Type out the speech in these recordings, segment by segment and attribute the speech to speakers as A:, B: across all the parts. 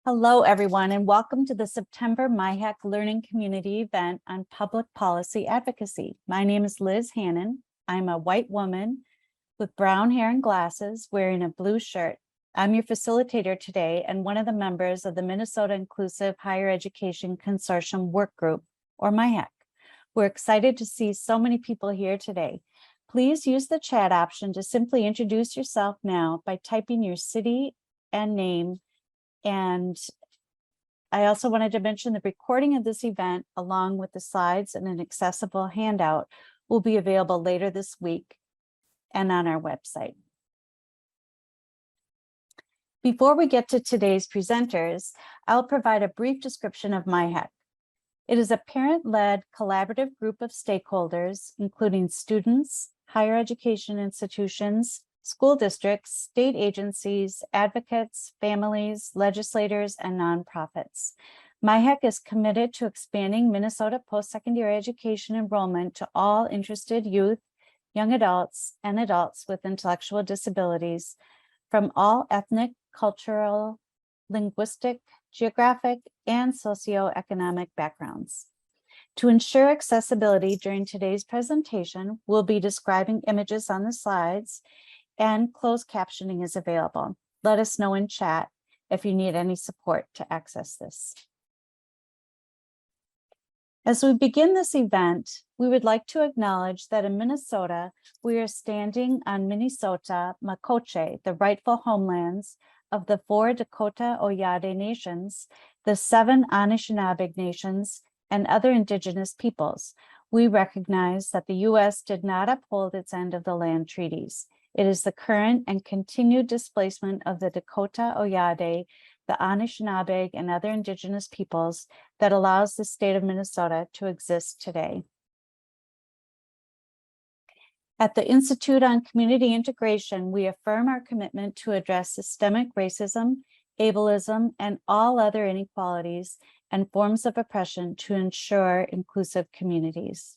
A: Hello, everyone, and welcome to the September MIHEC Learning Community event on public policy advocacy. My name is Liz Hannon. I'm a white woman with brown hair and glasses wearing a blue shirt. I'm your facilitator today and one of the members of the Minnesota Inclusive Higher Education Consortium Work Group, or MIHEC. We're excited to see so many people here today. Please use the chat option to simply introduce yourself now by typing your city and name. And I also wanted to mention the recording of this event, along with the slides and an accessible handout, will be available later this week and on our website. Before we get to today's presenters, I'll provide a brief description of MIHEC. It is a parent-led collaborative group of stakeholders, including students, higher education institutions, school districts, state agencies, advocates, families, legislators, and nonprofits. MIHEC is committed to expanding Minnesota post-secondary education enrollment to all interested youth, young adults, and adults with intellectual disabilities from all ethnic, cultural, linguistic, geographic, and socioeconomic backgrounds. To ensure accessibility during today's presentation, we'll be describing images on the slides, and closed captioning is available. Let us know in chat if you need any support to access this. As we begin this event, we would like to acknowledge that in Minnesota, we are standing on Minnesota Makoche, the rightful homelands of the 4 Dakota Oyate nations, the 7 Anishinaabe nations, and other indigenous peoples. We recognize that the U.S. did not uphold its end of the land treaties. It is the current and continued displacement of the Dakota Oyate, the Anishinaabe, and other indigenous peoples that allows the state of Minnesota to exist today. At the Institute on Community Integration, we affirm our commitment to address systemic racism, ableism, and all other inequalities and forms of oppression to ensure inclusive communities.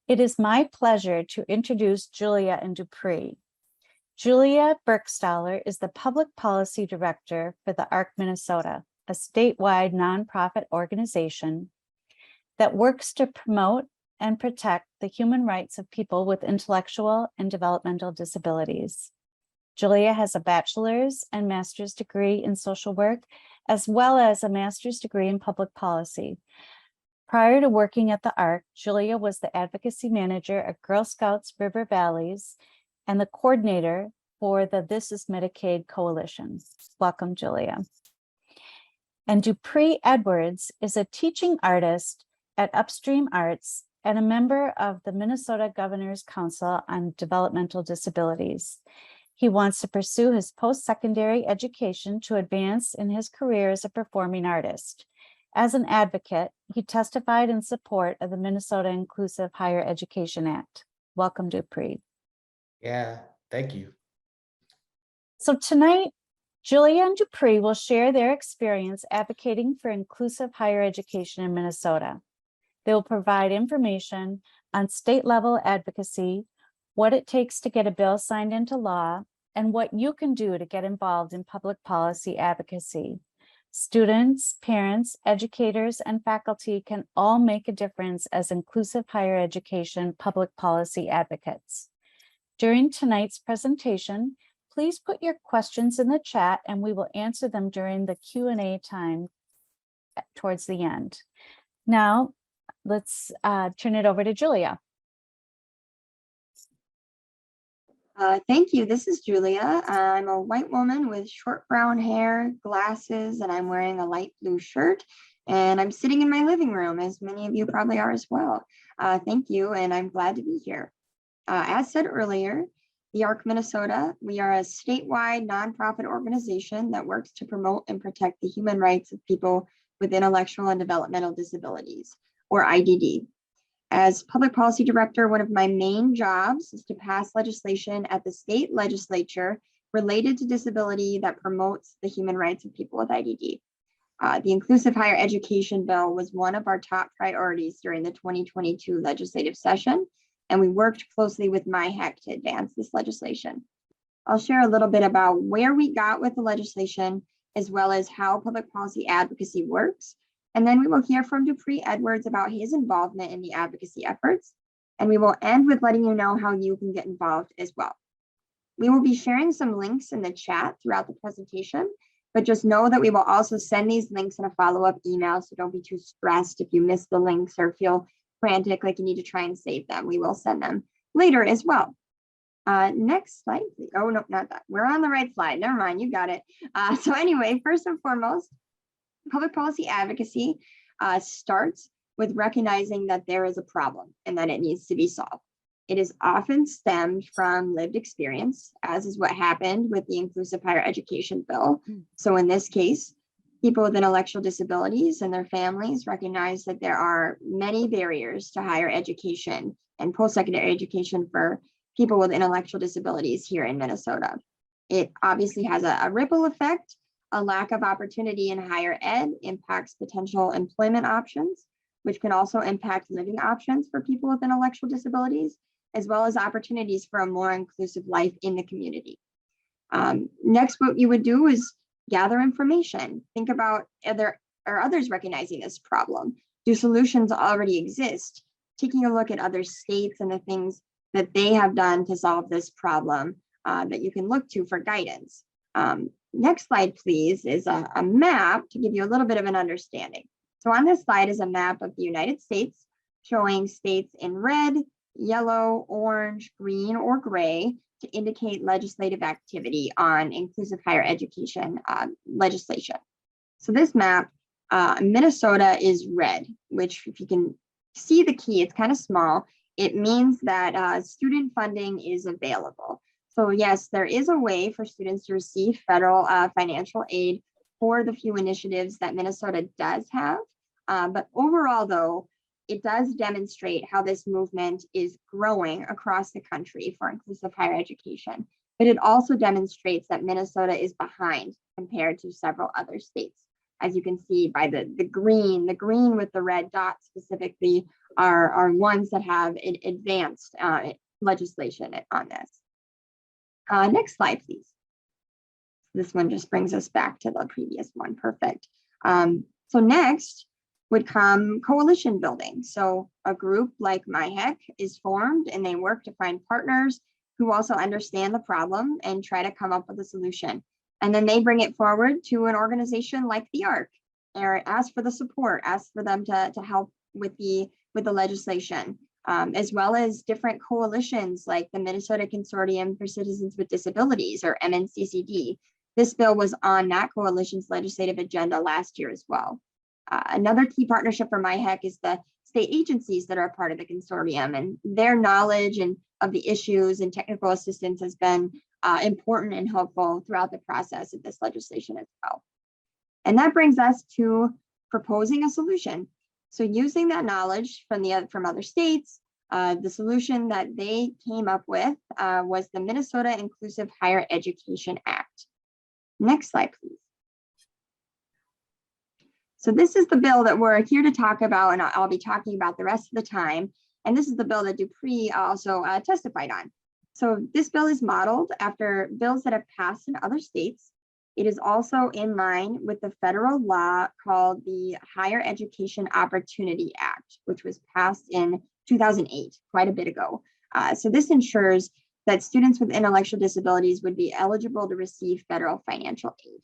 A: It is my pleasure to introduce Julia and Dupree. Julia Burkstaller is the Public Policy Director for the ARC Minnesota, a statewide nonprofit organization that works to promote and protect the human rights of people with intellectual and developmental disabilities. Julia has a bachelor's and master's degree in social work, as well as a master's degree in public policy. Prior to working at the ARC, Julia was the advocacy manager at Girl Scouts River Valleys and the coordinator for the This Is Medicaid Coalition. Welcome, Julia. And Dupree Edwards is a teaching artist at Upstream Arts and a member of the Minnesota Governor's Council on Developmental Disabilities. He wants to pursue his post-secondary education to advance in his career as a performing artist. As an advocate, he testified in support of the Minnesota Inclusive Higher Education Act. Welcome, Dupree.
B: Yeah, thank you.
A: So tonight, Julia and Dupree will share their experience advocating for inclusive higher education in Minnesota. They will provide information on state-level advocacy, what it takes to get a bill signed into law, and what you can do to get involved in public policy advocacy. Students, parents, educators, and faculty can all make a difference as inclusive higher education public policy advocates. During tonight's presentation, please put your questions in the chat and we will answer them during the Q&A time towards the end. Now, let's turn it over to Julia.
C: Thank you. This is Julia. I'm a white woman with short brown hair, glasses, and I'm wearing a light blue shirt. And I'm sitting in my living room, as many of you probably are as well. Thank you, and I'm glad to be here. As said earlier, the ARC Minnesota, we are a statewide nonprofit organization that works to promote and protect the human rights of people with intellectual and developmental disabilities, or IDD. As public policy director, one of my main jobs is to pass legislation at the state legislature related to disability that promotes the human rights of people with IDD. The Inclusive Higher Education Bill was one of our top priorities during the 2022 legislative session, and we worked closely with MIHEC to advance this legislation. I'll share a little bit about where we got with the legislation, as well as how public policy advocacy works. And then we will hear from Dupree Edwards about his involvement in the advocacy efforts. And we will end with letting you know how you can get involved as well. We will be sharing some links in the chat throughout the presentation, but just know that we will also send these links in a follow-up email, so don't be too stressed if you miss the links or feel frantic like you need to try and save them. We will send them later as well. Next slide, please. Oh, no, not that. We're on the right slide. Never mind, you got it. So anyway, first and foremost, public policy advocacy starts with recognizing that there is a problem and that it needs to be solved. It is often stemmed from lived experience, as is what happened with the Inclusive Higher Education Bill. So in this case, people with intellectual disabilities and their families recognize that there are many barriers to higher education and post-secondary education for people with intellectual disabilities here in Minnesota. It obviously has a ripple effect. A lack of opportunity in higher ed impacts potential employment options, which can also impact living options for people with intellectual disabilities, as well as opportunities for a more inclusive life in the community. Next, what you would do is gather information. Think about are others recognizing this problem? Do solutions already exist? Taking a look at other states and the things that they have done to solve this problem that you can look to for guidance. Next slide, please, is a map to give you a little bit of an understanding. So on this slide is a map of the United States showing states in red, yellow, orange, green, or gray to indicate legislative activity on inclusive higher education legislation. So this map, Minnesota is red, which if you can see the key, it's kind of small. It means that student funding is available. So yes, there is a way for students to receive federal financial aid for the few initiatives that Minnesota does have. But overall, though, it does demonstrate how this movement is growing across the country for inclusive higher education. But it also demonstrates that Minnesota is behind compared to several other states. As you can see by the green with the red dots specifically are ones that have advanced legislation on this. Next slide, please. This one just brings us back to the previous one. Perfect. So next would come coalition building. So a group like MIHEC is formed and they work to find partners who also understand the problem and try to come up with a solution. And then they bring it forward to an organization like the ARC, or ask for the support, ask for them to help with the legislation, as well as different coalitions like the Minnesota Consortium for Citizens with Disabilities, or MNCCD. This bill was on that coalition's legislative agenda last year as well. Another key partnership for MIHEC is the state agencies that are a part of the consortium, and their knowledge and of the issues and technical assistance has been important and helpful throughout the process of this legislation as well. And that brings us to proposing a solution. So using that knowledge from other states, the solution that they came up with was the Minnesota Inclusive Higher Education Act. Next slide, please. So this is the bill that we're here to talk about, and I'll be talking about the rest of the time. And this is the bill that Dupree also testified on. So this bill is modeled after bills that have passed in other states. It is also in line with the federal law called the Higher Education Opportunity Act, which was passed in 2008, quite a bit ago. So this ensures that students with intellectual disabilities would be eligible to receive federal financial aid.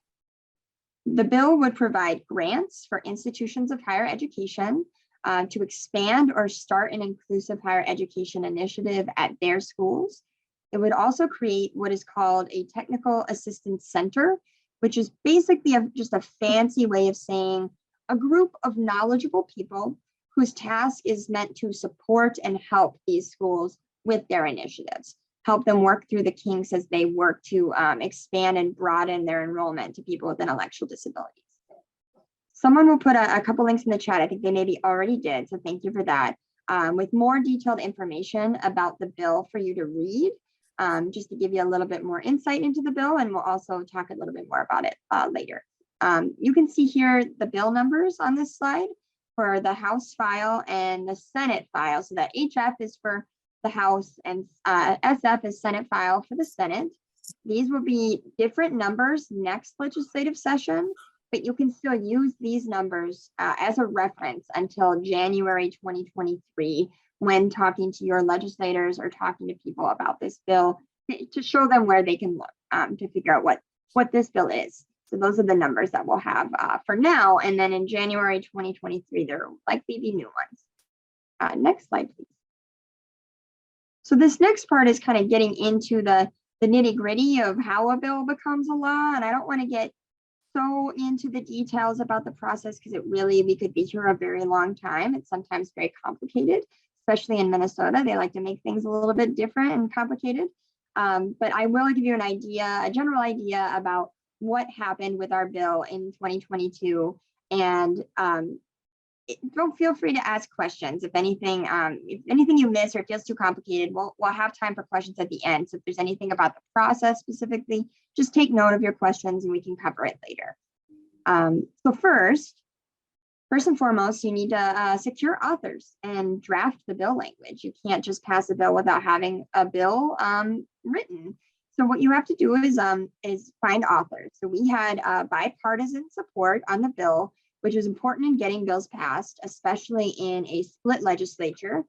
C: The bill would provide grants for institutions of higher education to expand or start an inclusive higher education initiative at their schools. It would also create what is called a technical assistance center, which is basically just a fancy way of saying a group of knowledgeable people whose task is meant to support and help these schools with their initiatives, help them work through the kinks as they work to expand and broaden their enrollment to people with intellectual disabilities. Someone will put a couple links in the chat. I think they maybe already did, so thank you for that, with more detailed information about the bill for you to read, just to give you a little bit more insight into the bill, and we'll also talk a little bit more about it later. You can see here the bill numbers on this slide for the House file and the Senate file. So that HF is for the House and SF is Senate file for the Senate. These will be different numbers next legislative session, but you can still use these numbers as a reference until January 2023 when talking to your legislators or talking to people about this bill to show them where they can look to figure out what this bill is. So those are the numbers that we'll have for now. And then in January 2023, there will likely be new ones. Next slide, please. So this next part is kind of getting into the nitty gritty of how a bill becomes a law. And I don't want to get so into the details about the process because we could be here a very long time. It's sometimes very complicated, especially in Minnesota. They like to make things a little bit different and complicated. But I will give you an idea, a general idea about what happened with our bill in 2022. And don't feel free to ask questions. If anything you miss or feels too complicated, we'll have time for questions at the end. So if there's anything about the process specifically, just take note of your questions and we can cover it later. So first and foremost, you need to secure authors and draft the bill language. You can't just pass a bill without having a bill written. So what you have to do is find authors. So we had bipartisan support on the bill, which is important in getting bills passed, especially in a split legislature,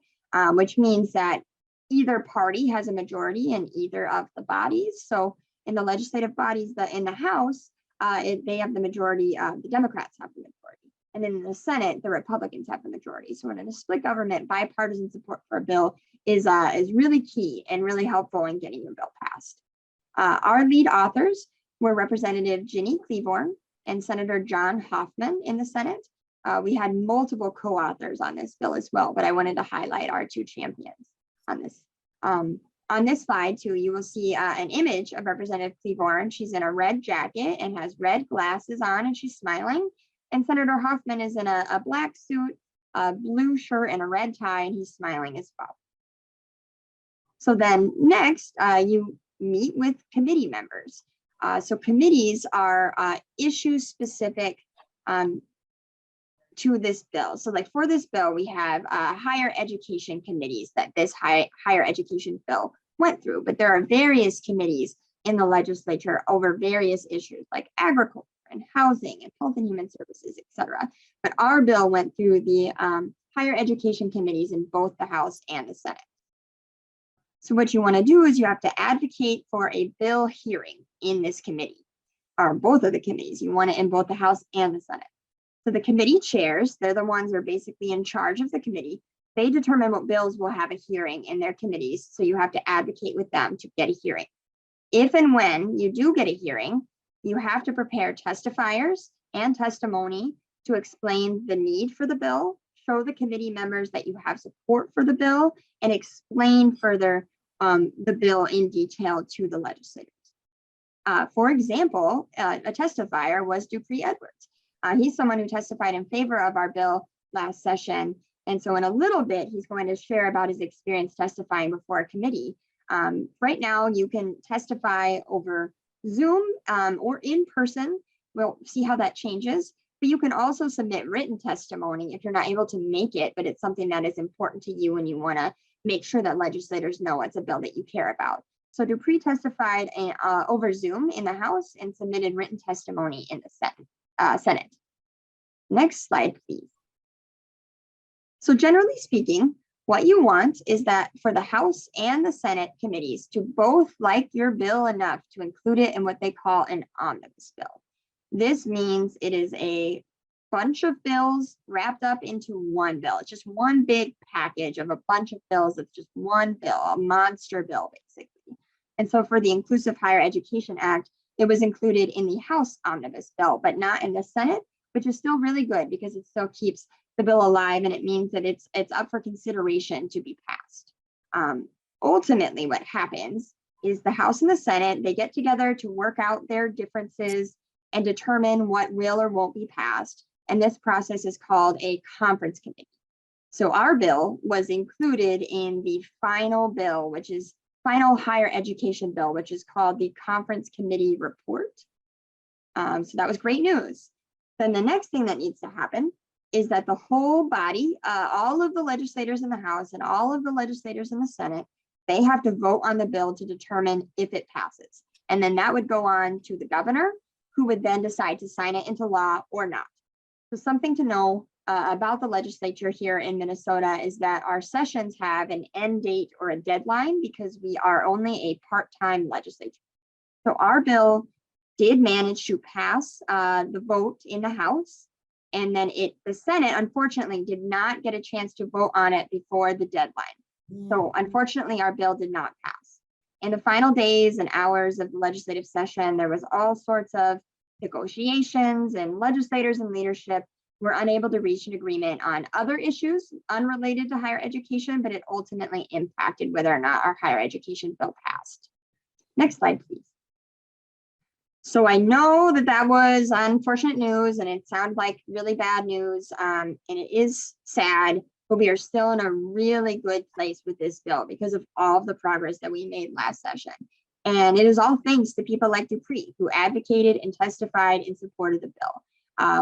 C: which means that either party has a majority in either of the bodies. So in the legislative bodies, in the House, they have the majority, the Democrats have the majority. And in the Senate, the Republicans have the majority. So in a split government, bipartisan support for a bill is really key and really helpful in getting your bill passed. Our lead authors were Representative Ginny Cleaborn and Senator John Hoffman in the Senate. We had multiple co-authors on this bill as well, but I wanted to highlight our two champions on this. On this slide too, you will see an image of Representative Cleaborn. She's in a red jacket and has red glasses on and she's smiling. And Senator Hoffman is in a black suit, a blue shirt and a red tie, and he's smiling as well. So then next, you meet with committee members. So committees are issue specific to this bill. So like for this bill, we have higher education committees that this higher education bill went through, but there are various committees in the legislature over various issues like agriculture and housing and health and human services, etc. But our bill went through the higher education committees in both the House and the Senate. So what you want to do is you have to advocate for a bill hearing in this committee, or both of the committees. You want it in both the House and the Senate. So the committee chairs, they're the ones who are basically in charge of the committee. They determine what bills will have a hearing in their committees. So you have to advocate with them to get a hearing. If and when you do get a hearing, you have to prepare testifiers and testimony to explain the need for the bill, show the committee members that you have support for the bill, and explain further the bill in detail to the legislators. For example, a testifier was Dupree Edwards. He's someone who testified in favor of our bill last session. And so in a little bit, he's going to share about his experience testifying before a committee. Right now, you can testify over Zoom or in person. We'll see how that changes. But you can also submit written testimony if you're not able to make it, but it's something that is important to you and you want to make sure that legislators know it's a bill that you care about. So Dupree testified over Zoom in the House and submitted written testimony in the Senate. Next slide, please. So generally speaking, what you want is that for the House and the Senate committees to both like your bill enough to include it in what they call an omnibus bill. This means it is a bunch of bills wrapped up into one bill. It's just one big package of a bunch of bills. It's just one bill, a monster bill, basically. And so for the Inclusive Higher Education Act, it was included in the House omnibus bill, but not in the Senate, which is still really good because it still keeps the bill alive and it means that it's up for consideration to be passed. Ultimately, what happens is the House and the Senate, they get together to work out their differences and determine what will or won't be passed. And this process is called a conference committee. So our bill was included in the final bill, which is final higher education bill, which is called the conference committee report. So that was great news. Then the next thing that needs to happen is that the whole body, all of the legislators in the House and all of the legislators in the Senate, they have to vote on the bill to determine if it passes. And then that would go on to the governor, who would then decide to sign it into law or not. So something to know about the legislature here in Minnesota is that our sessions have an end date or a deadline because we are only a part-time legislature. So our bill did manage to pass the vote in the House, and then the Senate unfortunately did not get a chance to vote on it before the deadline. So unfortunately, our bill did not pass. In the final days and hours of the legislative session, there was all sorts of negotiations, and legislators and leadership were unable to reach an agreement on other issues unrelated to higher education, but it ultimately impacted whether or not our higher education bill passed. Next slide, please. So I know that that was unfortunate news, and it sounded like really bad news, and it is sad, but we are still in a really good place with this bill because of all of the progress that we made last session. And it is all thanks to people like Dupree, who advocated and testified in support of the bill.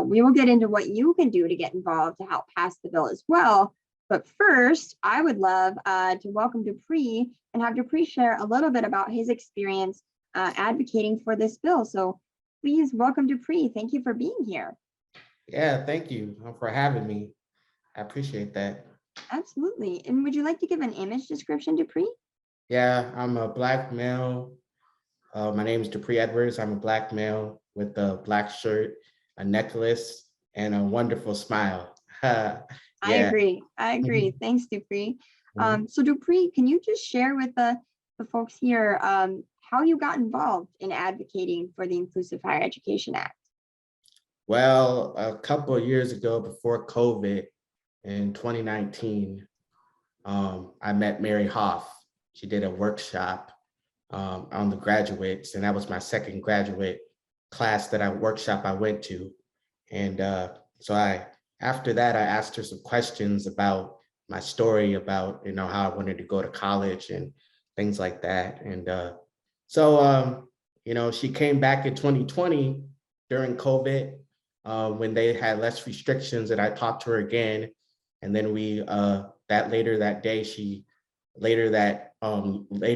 C: We will get into what you can do to get involved to help pass the bill as well. But first, I would love to welcome Dupree and have Dupree share a little bit about his experience advocating for this bill. So please welcome Dupree. Thank you for being here.
B: Yeah, thank you for having me. I appreciate that.
C: Absolutely. And would you like to give an image description, Dupree?
B: Yeah, I'm a Black male. My name is Dupree Edwards. I'm a Black male with a black shirt, a necklace, and a wonderful smile. Yeah.
C: I agree. I agree. Thanks, Dupree. So Dupree, can you just share with the folks here how you got involved in advocating for the Inclusive Higher Education Act?
B: Well, a couple of years ago, before COVID, in 2019, I met Mary Hoff. She did a workshop on the graduates, and that was my second graduate class that I went to. And so after that, I asked her some questions about my story, about how I wanted to go to college and things like that. And so she came back in 2020 during COVID when they had less restrictions, and I talked to her again. And then later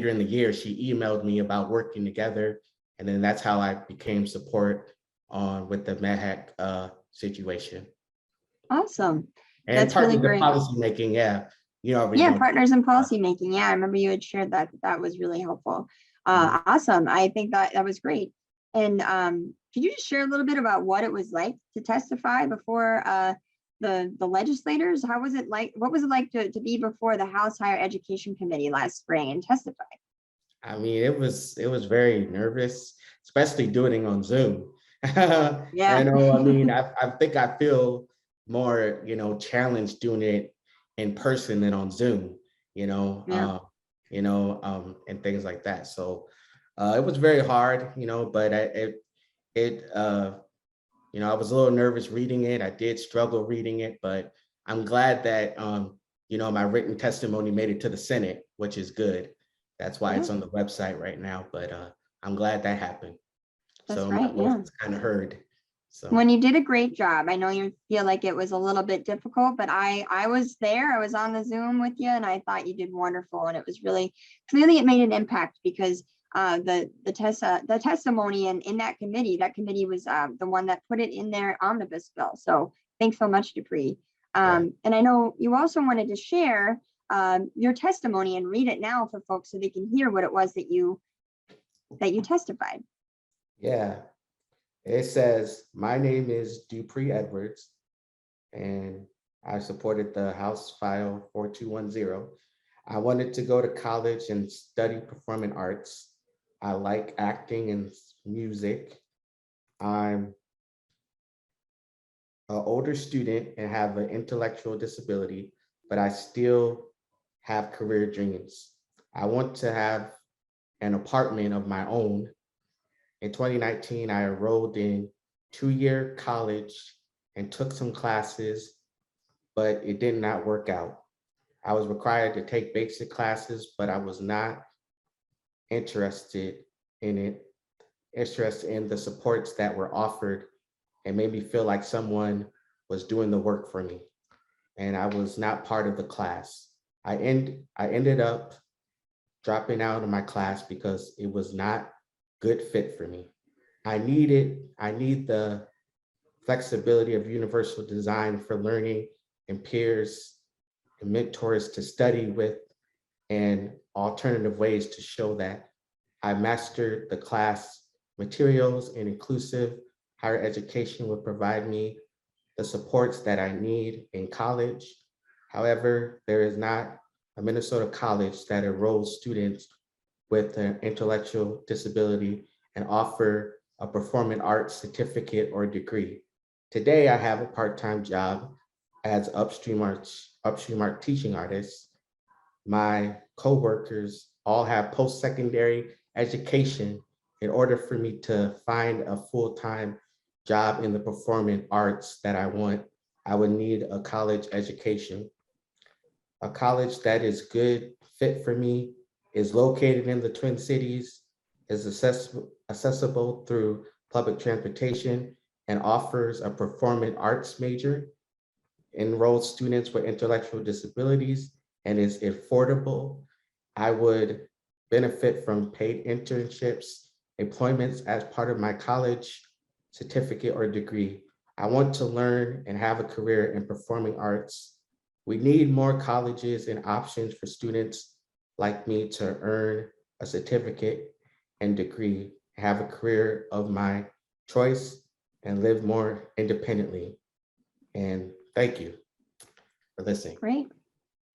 B: in the year, she emailed me about working together. And then that's how I became support with the MIHEC situation.
C: Awesome.
B: And
C: that's really great.
B: Policy making, yeah.
C: Partners in policy making. Yeah, I remember you had shared that was really helpful. Awesome. I think that was great. And could you just share a little bit about what it was like to testify before the legislators? How was it like? What was it like to be before the House Higher Education Committee last spring and testify?
B: I mean, it was very nervous, especially doing it on Zoom. Yeah. I think I feel more, challenged doing it in person than on Zoom, and things like that. So it was very hard, but I was a little nervous reading it. I did struggle reading it, but I'm glad that, my written testimony made it to the Senate, which is good. That's why it's on the website right now, but I'm glad that happened.
C: That's
B: so
C: right,
B: my voice is kind of heard. So
C: when you did a great job, I know you feel like it was a little bit difficult, but I was there, I was on the Zoom with you, and I thought you did wonderful. And it was really, clearly it made an impact because the testimony in that committee was the one that put it in their omnibus bill. So thanks so much, Dupree. And I know you also wanted to share your testimony and read it now for folks so they can hear what it was that you testified.
B: Yeah, it says, my name is Dupree Edwards, and I supported the House File 4210. I wanted to go to college and study performing arts. I like acting and music. I'm an older student and have an intellectual disability, but I still have career dreams. I want to have an apartment of my own. In 2019, I enrolled in 2-year college and took some classes, but it did not work out. I was required to take basic classes, but I was not interested in the supports that were offered, and made me feel like someone was doing the work for me, and I was not part of the class. I ended up dropping out of my class because it was not good fit for me. I need the flexibility of universal design for learning and peers and mentors to study with, and alternative ways to show that I mastered the class materials, and inclusive higher education will provide me the supports that I need in college. However, there is not a Minnesota college that enrolls students with an intellectual disability and offer a performing arts certificate or degree. Today, I have a part-time job as upstream art teaching artist. My coworkers all have post-secondary education. In order for me to find a full-time job in the performing arts that I want, I would need a college education. A college that is good fit for me is located in the Twin Cities, is accessible through public transportation, and offers a performing arts major, enrolls students with intellectual disabilities, and is affordable. I would benefit from paid internships, employments as part of my college certificate or degree. I want to learn and have a career in performing arts. We need more colleges and options for students like me to earn a certificate and degree, have a career of my choice, and live more independently. And thank you for listening.
C: Great.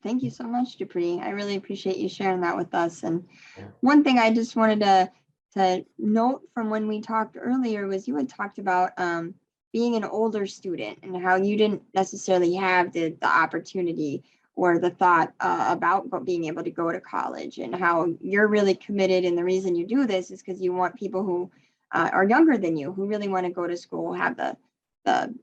C: Thank you so much, Dupree. I really appreciate you sharing that with us. And
B: Yeah.
C: one thing I just wanted to note from when we talked earlier was you had talked about being an older student and how you didn't necessarily have the opportunity or the thought about being able to go to college, and how you're really committed. And the reason you do this is because you want people who are younger than you, who really want to go to school, have the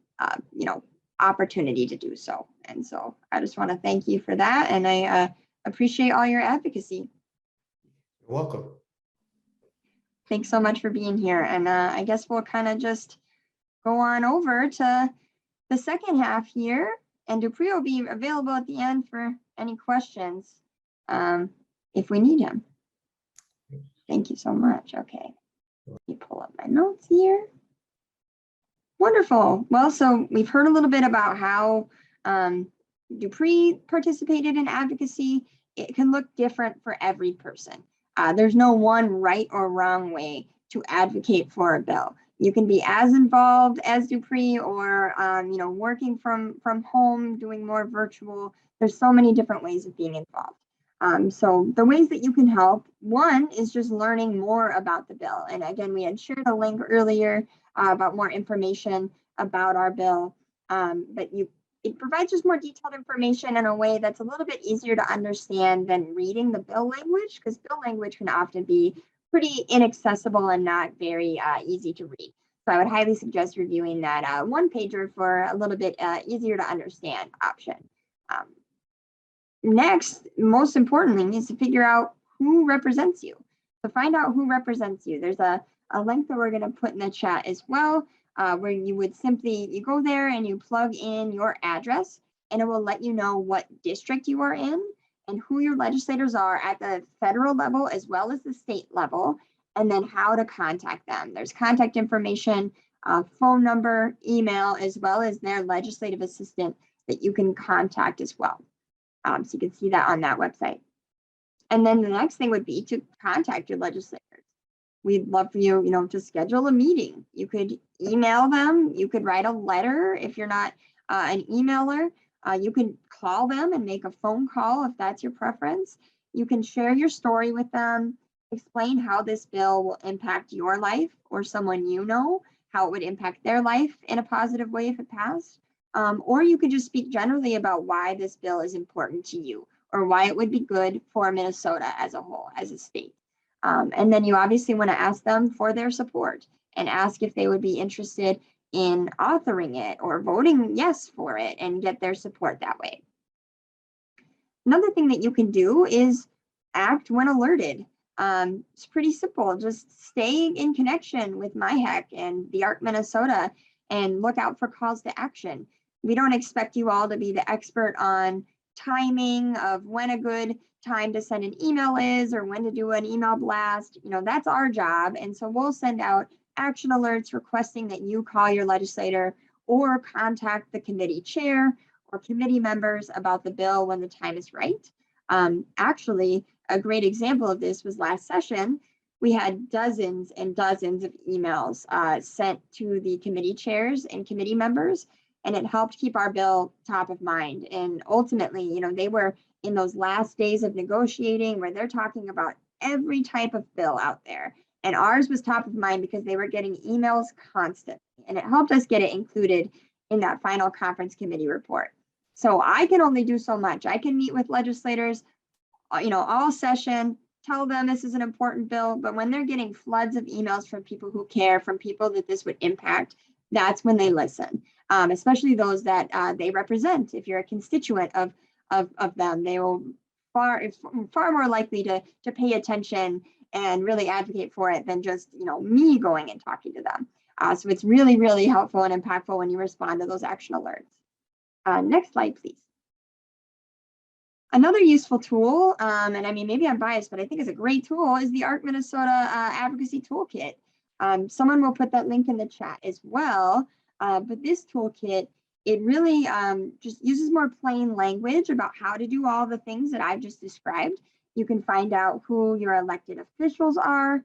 C: opportunity to do so. And so I just want to thank you for that. And I appreciate all your advocacy.
B: You're welcome.
C: Thanks so much for being here. And I guess we'll kind of just go on over to the second half here, and Dupree will be available at the end for any questions if we need him. Thank you so much. Okay, let me pull up my notes here. Wonderful. Well, so we've heard a little bit about how Dupree participated in advocacy. It can look different for every person. There's no one right or wrong way to advocate for a bill. You can be as involved as Dupree, or working from home, doing more virtual. There's so many different ways of being involved. So the ways that you can help, one is just learning more about the bill. And again, we had shared a link earlier about more information about our bill, but it provides just more detailed information in a way that's a little bit easier to understand than reading the bill language, because bill language can often be pretty inaccessible and not very easy to read. So I would highly suggest reviewing that one pager for a little bit easier to understand option. Next, most importantly, is to figure out who represents you. So find out who represents you. There's a link that we're going to put in the chat as well, where you would you go there and you plug in your address, and it will let you know what district you are in and who your legislators are at the federal level as well as the state level, and then how to contact them. There's contact information, phone number, email, as well as their legislative assistant that you can contact as well. So you can see that on that website. And then the next thing would be to contact your legislators. We'd love for you, to schedule a meeting. You could email them. You could write a letter if you're not an emailer. You can call them and make a phone call if that's your preference. You can share your story with them, explain how this bill will impact your life or someone you know, how it would impact their life in a positive way if it passed. Or you could just speak generally about why this bill is important to you, or why it would be good for Minnesota as a whole, as a state. And then you obviously want to ask them for their support and ask if they would be interested in authoring it or voting yes for it, and get their support that way. Another thing that you can do is act when alerted. It's pretty simple. Just stay in connection with MIHEC and the ARC Minnesota and look out for calls to action. We don't expect you all to be the expert on timing of when a good time to send an email is or when to do an email blast. That's our job. And so we'll send out action alerts requesting that you call your legislator or contact the committee chair or committee members about the bill when the time is right. Actually, a great example of this was last session. We had dozens and dozens of emails sent to the committee chairs and committee members, and it helped keep our bill top of mind. And ultimately, they were in those last days of negotiating where they're talking about every type of bill out there. And ours was top of mind because they were getting emails constantly, and it helped us get it included in that final conference committee report. So I can only do so much. I can meet with legislators, all session, tell them this is an important bill, but when they're getting floods of emails from people who care, from people that this would impact, that's when they listen, especially those that they represent. If you're a constituent of them, they will far more likely to pay attention and really advocate for it than just me going and talking to them. So it's really, really helpful and impactful when you respond to those action alerts. Next slide, please. Another useful tool, and I mean, maybe I'm biased, but I think it's a great tool, is the ARC Minnesota Advocacy Toolkit. Someone will put that link in the chat as well. But this toolkit, it really just uses more plain language about how to do all the things that I've just described. You can find out who your elected officials are.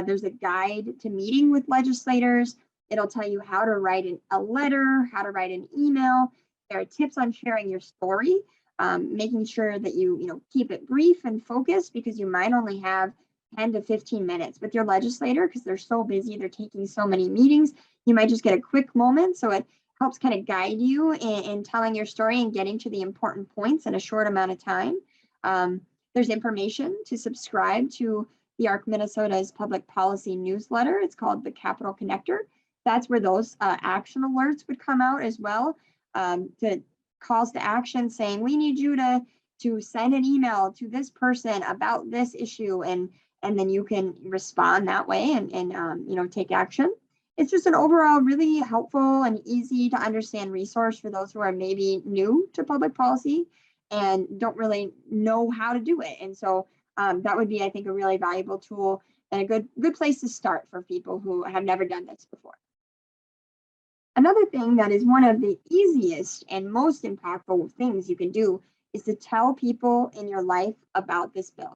C: There's a guide to meeting with legislators. It'll tell you how to write a letter, how to write an email. There are tips on sharing your story, making sure that you keep it brief and focused, because you might only have 10 to 15 minutes with your legislator because they're so busy, they're taking so many meetings. You might just get a quick moment, so it helps kind of guide you in telling your story and getting to the important points in a short amount of time. There's information to subscribe to the ARC Minnesota's public policy newsletter. It's called the Capital Connector. That's where those action alerts would come out as well. To calls to action saying, we need you to send an email to this person about this issue, and then you can respond that way and take action. It's just an overall really helpful and easy to understand resource for those who are maybe new to public policy and don't really know how to do it. And so that would be, I think, a really valuable tool and a good place to start for people who have never done this before. Another thing that is one of the easiest and most impactful things you can do is to tell people in your life about this bill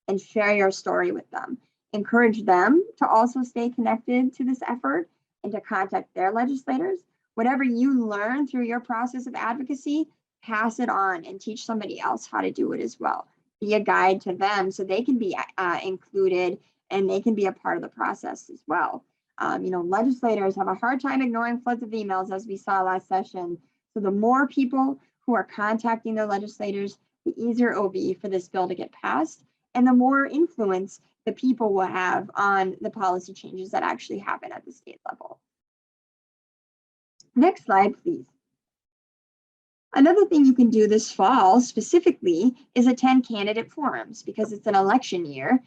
C: and share your story with them. Encourage them to also stay connected to this effort and to contact their legislators. Whatever you learn through your process of advocacy, pass it on and teach somebody else how to do it as well. Be a guide to them so they can be included and they can be a part of the process as well. Legislators have a hard time ignoring floods of emails, as we saw last session. So the more people who are contacting their legislators, the easier it will be for this bill to get passed, and the more influence the people will have on the policy changes that actually happen at the state level. Next slide, please. Another thing you can do this fall specifically is attend candidate forums, because it's an election year.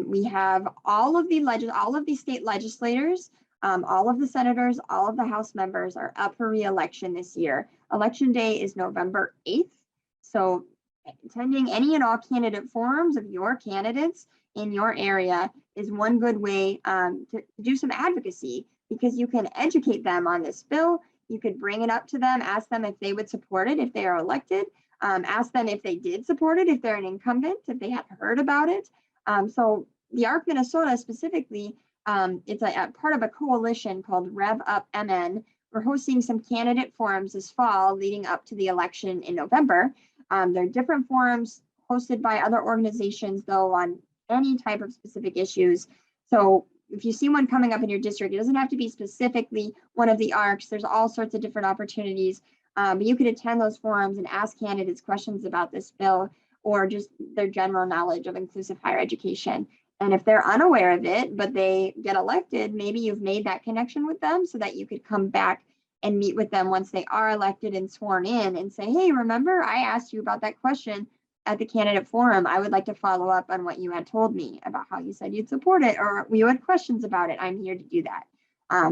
C: We have all of the state legislators, all of the senators, all of the House members are up for re-election this year. Election day is November 8th. So attending any and all candidate forums of your candidates in your area is one good way to do some advocacy, because you can educate them on this bill. You could bring it up to them, ask them if they would support it if they are elected, ask them if they did support it if they're an incumbent, if they had heard about it. So the ARC Minnesota specifically, it's a part of a coalition called RevUp MN. We're hosting some candidate forums this fall leading up to the election in November. There are different forums hosted by other organizations, though, on any type of specific issues. So if you see one coming up in your district, it doesn't have to be specifically one of the ARCs. There's all sorts of different opportunities. But you could attend those forums and ask candidates questions about this bill, or just their general knowledge of inclusive higher education. And if they're unaware of it, but they get elected, maybe you've made that connection with them so that you could come back and meet with them once they are elected and sworn in and say, hey, remember I asked you about that question at the candidate forum. I would like to follow up on what you had told me about how you said you'd support it, or you had questions about it. I'm here to do that.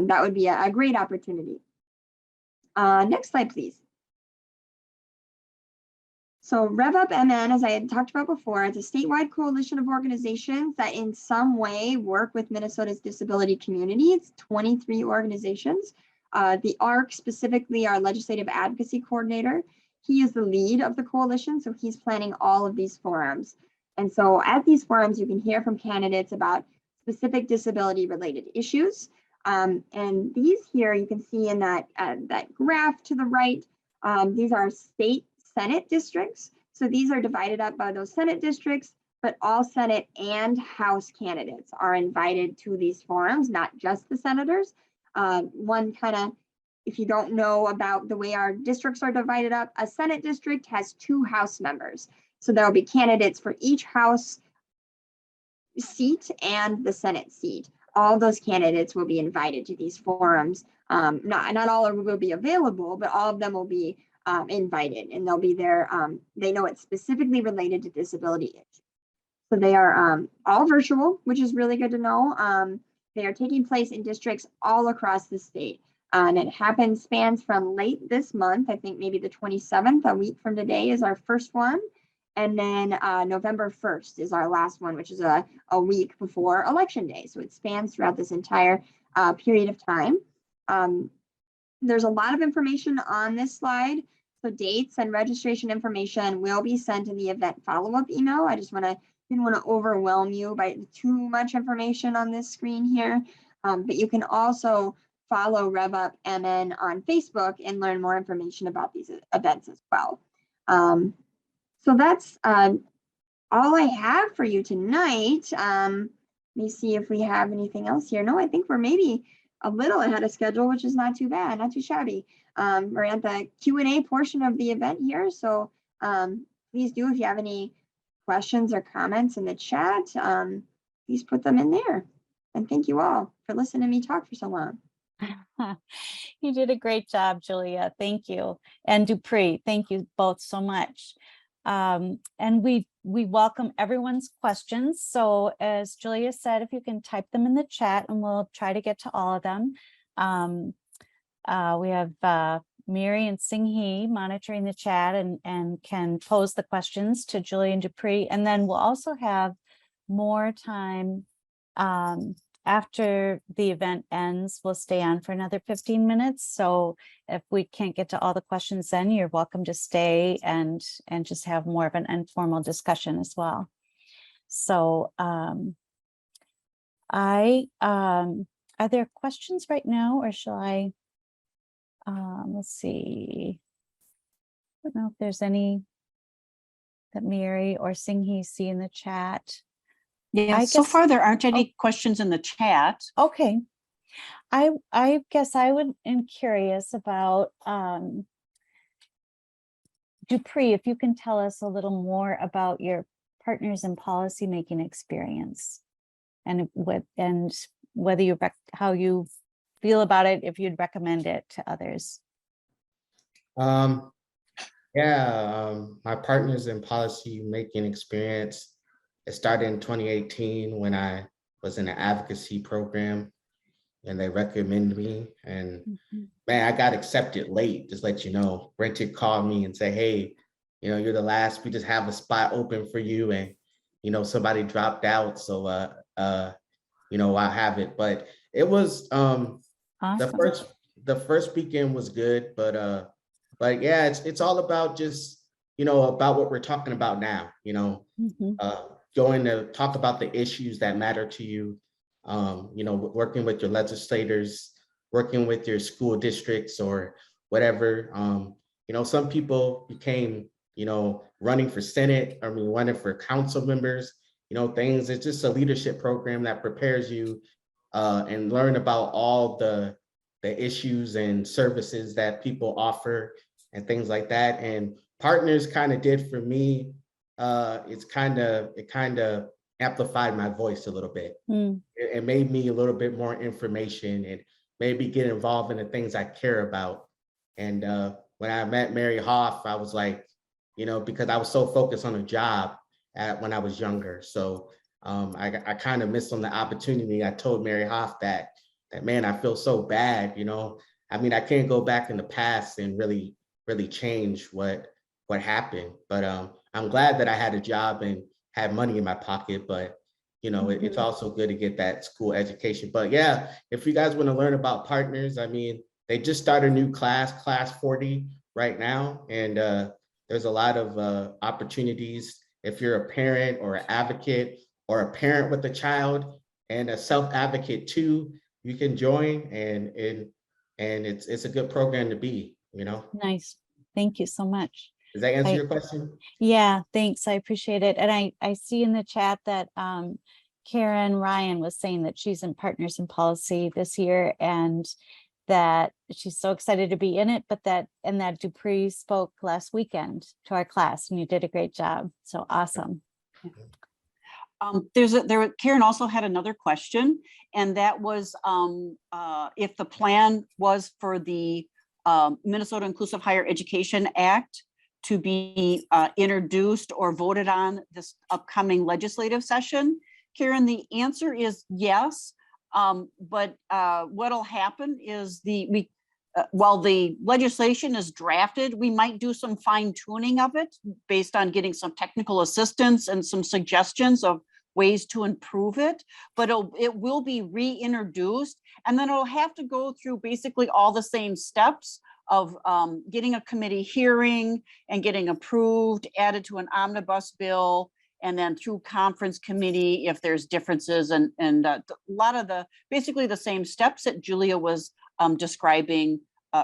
C: That would be a great opportunity. Next slide, please. So RevUp MN, as I had talked about before, is a statewide coalition of organizations that in some way work with Minnesota's disability community. It's 23 organizations. The ARC, specifically our legislative advocacy coordinator, he is the lead of the coalition, so he's planning all of these forums. And so at these forums, you can hear from candidates about specific disability related issues. And these here, you can see in that graph to the right, these are state Senate districts. So these are divided up by those Senate districts, but all Senate and House candidates are invited to these forums, not just the senators. One kind of, if you don't know about the way our districts are divided up, a Senate district has 2 House members. So there will be candidates for each House seat and the Senate seat. All those candidates will be invited to these forums. Not all will be available, but all of them will be invited, and they'll be there. They know it's specifically related to disability issues. So they are all virtual, which is really good to know. They are taking place in districts all across the state. And it spans from late this month, I think maybe the 27th, a week from today is our first one. And then November 1st is our last one, which is a week before Election Day. So it spans throughout this entire period of time. There's a lot of information on this slide. So dates and registration information will be sent in the event follow-up email. I just didn't want to overwhelm you by too much information on this screen here. But you can also follow RevUp MN on Facebook and learn more information about these events as well. So that's all I have for you tonight. Let me see if we have anything else here. No, I think we're maybe a little ahead of schedule, which is not too bad, not too shabby. We're at the Q&A portion of the event here. So please do, if you have any questions or comments in the chat, please put them in there. And thank you all for listening to me talk for so long.
A: You did a great job, Julia. Thank you. And Dupree, thank you both so much. And we welcome everyone's questions. So as Julia said, if you can type them in the chat and we'll try to get to all of them. We have Mary and Singhi monitoring the chat and can pose the questions to Julia and Dupree. And then we'll also have more time after the event ends. We'll stay on for another 15 minutes. So if we can't get to all the questions, then you're welcome to stay and just have more of an informal discussion as well. So are there questions right now, or shall I? Let's see. I don't know if there's any that Mary or Singhi see in the chat.
D: Yeah, so far there aren't any questions in the chat.
A: Okay. I guess I am curious about Dupree, if you can tell us a little more about your partners in policymaking experience and whether you how you feel about it, if you'd recommend it to others.
B: My partners in policy making experience, it started in 2018 when I was in an advocacy program and they recommended me, and man, I got accepted late, just let you know. Brented called me and said, hey, you're the last, we just have a spot open for you, and somebody dropped out, so I have it. But it was awesome. The first weekend was good, but yeah, it's all about just about what we're talking about now, going to talk about the issues that matter to you, working with your legislators, working with your school districts or whatever. Some people became running for Senate, running for council members, things. It's just a leadership program that prepares you and learn about all the issues and services that people offer and things like that. And partners kind of did for me, it kind of amplified my voice a little bit. It made me a little bit more information and maybe get involved in the things I care about. And when I met Mary Hoff, I was like, because I was so focused on a job when I was younger. So I kind of missed on the opportunity. I told Mary Hoff that man, I feel so bad, I can't go back in the past and really change what what happened. But I'm glad that I had a job and had money in my pocket, but you know, it's also good to get that school education. But yeah, if you guys want to learn about partners, I mean, they just started a new class 40 right now. And there's a lot of opportunities. If you're a parent or an advocate or a parent with a child and a self-advocate too, you can join, and it's a good program to be, you know.
A: Nice. Thank you so much.
B: Does that answer your question?
A: Yeah, thanks. I appreciate it. And I see in the chat that Karen Ryan was saying that she's in Partners in Policy this year and that she's so excited to be in it, but that Dupree spoke last weekend to our class and you did a great job. So awesome.
D: Karen also had another question, and that was if the plan was for the Minnesota Inclusive Higher Education Act to be introduced or voted on this upcoming legislative session. Karen, the answer is yes, but what'll happen is while the legislation is drafted, we might do some fine tuning of it based on getting some technical assistance and some suggestions of ways to improve it, but it will be reintroduced, and then it'll have to go through basically all the same steps of getting a committee hearing and getting approved, added to an omnibus bill, and then through conference committee if there's differences, and a lot of basically the same steps that Julia was describing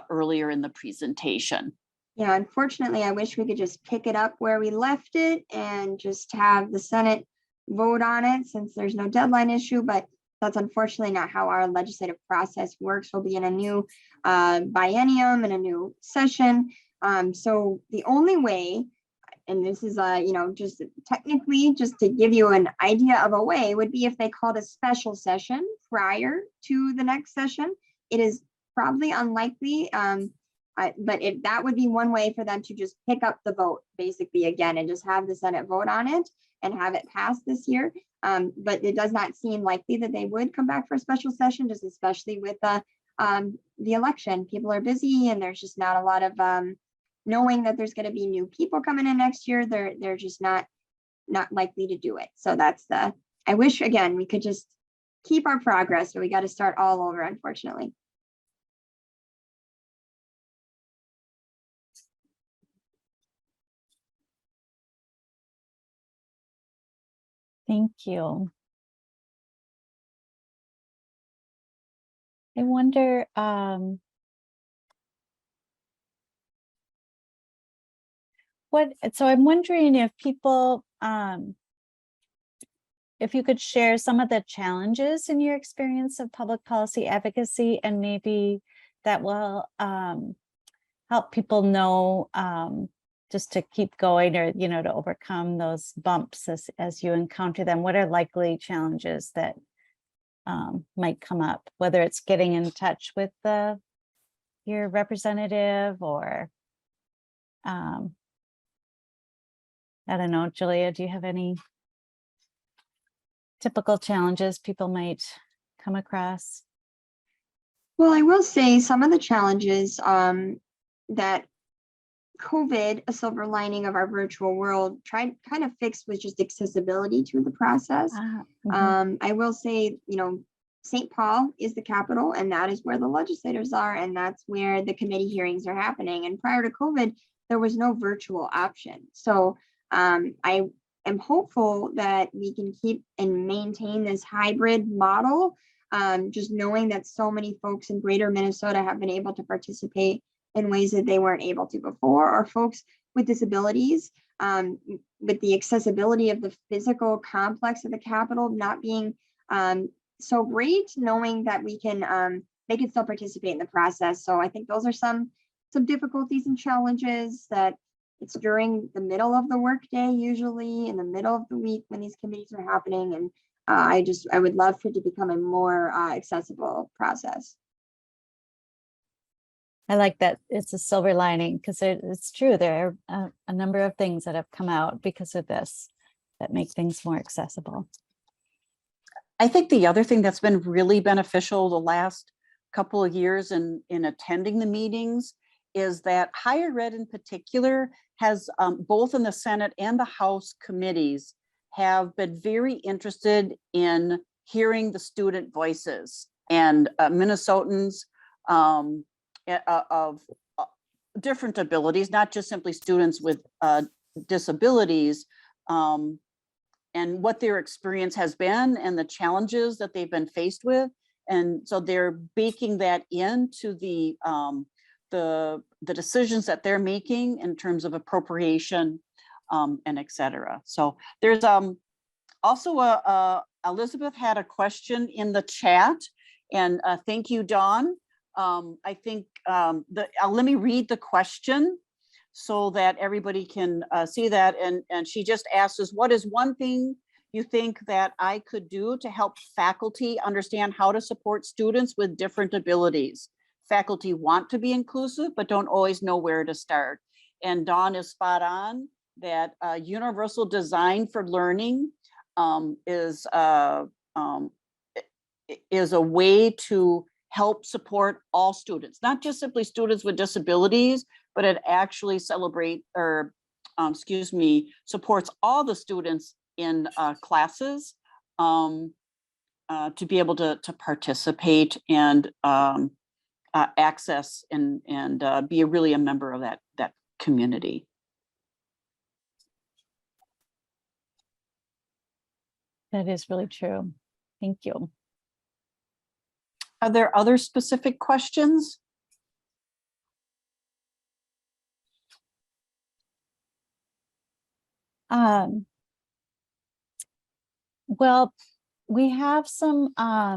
D: earlier in the presentation.
C: Yeah, unfortunately, I wish we could just pick it up where we left it and just have the Senate vote on it since there's no deadline issue, but that's unfortunately not how our legislative process works. We'll be in a new biennium and a new session. So the only way, and this is just technically just to give you an idea of a way, would be if they called a special session prior to the next session. It is probably unlikely, but if that would be one way for them to just pick up the vote basically again and just have the Senate vote on it and have it passed this year. But it does not seem likely that they would come back for a special session, just especially with the election. People are busy and there's just not a lot of knowing that there's going to be new people coming in next year. They're just not likely to do it. So that's I wish again we could just keep our progress, but we got to start all over, unfortunately.
A: Thank you. I wonder, so I'm wondering if people, if you could share some of the challenges in your experience of public policy advocacy, and maybe that will help people know just to keep going, or to overcome those bumps as you encounter them. What are likely challenges that might come up, whether it's getting in touch with your representative, or I don't know, Julia, do you have any typical challenges people might come across?
C: Well, I will say some of the challenges that COVID, a silver lining of our virtual world, kind of fixed was just accessibility to the process. I will say, St. Paul is the capital, and that is where the legislators are, and that's where the committee hearings are happening. And prior to COVID, there was no virtual option. So I am hopeful that we can keep and maintain this hybrid model, just knowing that so many folks in greater Minnesota have been able to participate in ways that they weren't able to before, or folks with disabilities, with the accessibility of the physical complex of the Capitol not being so great, knowing that they can still participate in the process. So I think those are some difficulties and challenges, that it's during the middle of the workday, usually in the middle of the week when these committees are happening. And I would love for it to become a more accessible process.
A: I like that it's a silver lining, because it's true. There are a number of things that have come out because of this that make things more accessible.
D: I think the other thing that's been really beneficial the last couple of years in attending the meetings is that higher ed in particular has both in the Senate and the House committees have been very interested in hearing the student voices and Minnesotans of different abilities, not just simply students with disabilities, and what their experience has been and the challenges that they've been faced with. And so they're baking that into the decisions that they're making in terms of appropriation and et cetera. So there's also Elizabeth had a question in the chat, and thank you, Dawn. I think let me read the question so that everybody can see that. And she just asks us, what is one thing you think that I could do to help faculty understand how to support students with different abilities? Faculty want to be inclusive, but don't always know where to start. And Dawn is spot on that universal design for learning is a way to help support all students, not just simply students with disabilities, but it actually supports all the students in classes to be able to participate and access and be really a member of that community.
A: That is really true. Thank you.
D: Are there other specific questions?
A: Well, we have some, I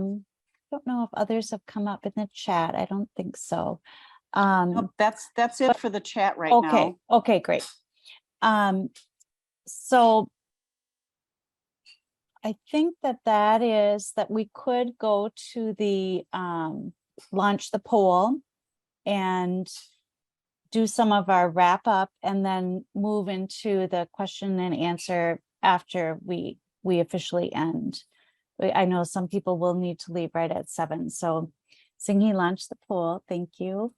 A: don't know if others have come up in the chat. I don't think so.
D: Nope, that's it for the chat right
A: Okay.
D: now.
A: Okay, great. So I think that is that we could go to the launch the poll and do some of our wrap up and then move into the question and answer after we officially end. I know some people will need to leave right at 7. So Singy, launch the poll. Thank you.